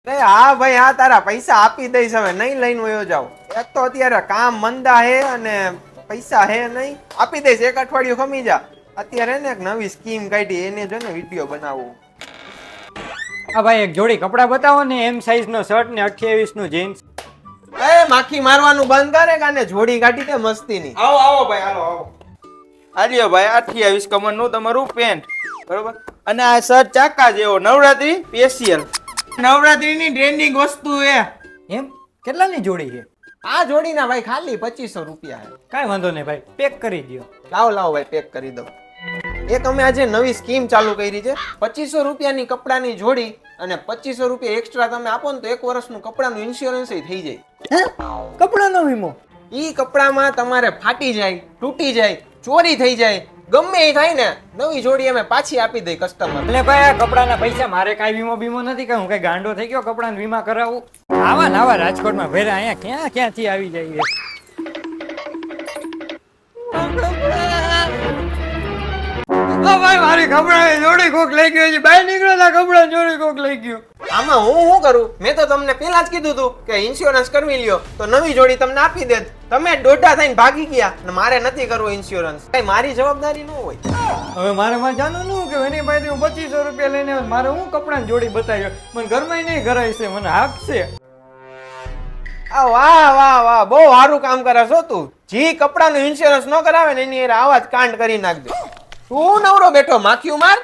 હા ભાઈ, હા, તારા પૈસા આપી દઈશ, હવે નહીં લઈને વયો જાવ. એક તો અત્યારે કામ મંદા હે અને પૈસા હે નહીં. આપી દઈશ, એક અઠવાડિયું ખમી જા. અત્યારે ને એક નવી સ્કીમ કાઢી, એને જો ને વિડીયો બનાવવું. આ ભાઈ એક જોડી કપડાં બતાવો ને, એમ સાઈઝ નો શર્ટ ને 28 નું જીન્સ. એ માખી મારવાનું બંધ કરે કાને જોડી કાઢી દે મસ્તીની. આવો આવો ભાઈ, હાલો આવો. આલ્યો ભાઈ 28 કમર નું તમારું પેન્ટ, બરોબર. અને આ શર્ટ ચાકા જેવો, નવરાત્રી સ્પેશિયલ, નવરાત્રીની ટ્રેન્ડિંગ વસ્તુ છે. એમ કેટલાની જોડી છે? આ જોડીના ભાઈ ખાલી 2500 રૂપિયા હે. કાંઈ વાંધો નહીં ભાઈ, પેક કરી દો. લાવો લાવો ભાઈ, પેક કરી દો. એક અમે આજે નવી સ્કીમ ચાલુ કરી છે. 2500 રૂપિયાની કપડાની જોડી અને 2500 રૂપિયા એક્સ્ટ્રા તમે આપો ને તો 1 વર્ષનું કપડાનું ઇન્સ્યોરન્સ થઈ જાય. કપડાનો વીમો? ઈ કપડામાં તમારે ફાટી જાય, તૂટી જાય, ચોરી થઈ જાય, ગમે એ થાય ને, નવી જોડી અમે પાછી આપી દઈ કસ્ટમર. એટલે ભાઈ આ કપડાના પૈસા મારે કાંઈ વીમો બીમો નથી, કે હું કઈ ગાંડો થઈ ગયો કપડાનો વીમા કરાવું? આવા ને આવા રાજકોટમાં ભેરા અહીંયા ક્યાંથી આવી જાય? ભાઈ મારી કપડાની જોડી કોક લઈ ગયો છે, બહાર નીકળો ના કપડાની જોડી કોક લઈ ગયો. આમાં હું શું કરું? મેં તો તમને પેલા જ કીધું હતું કે ઇન્સ્યોરન્સ કરવી લ્યો તો નવી જોડી તમને આપી દે. તમે દોઢા થઈને ભાગી ગયા ને મારે નથી કરવો ઇન્સ્યોરન્સ. કઈ મારી જવાબદારી ન હોય. હવે મારે માં જાણવું નું કે એની પાસેથી હું 2500 રૂપિયા લઈને આવ્યો, મારે હું કપડાની જોડી બતાવ્યો, મને ઘરમાં નહીં ઘરાય છે, મને હાકશે. આ વાહ વાહ વાહ, બહુ સારું કામ કરે છો તું. જી કપડાનું ઇન્સ્યોરન્સ ન કરાવે ને એની આવા જ કાંડ કરી નાખજો. તું નવરો બેઠો માખ્યું માર.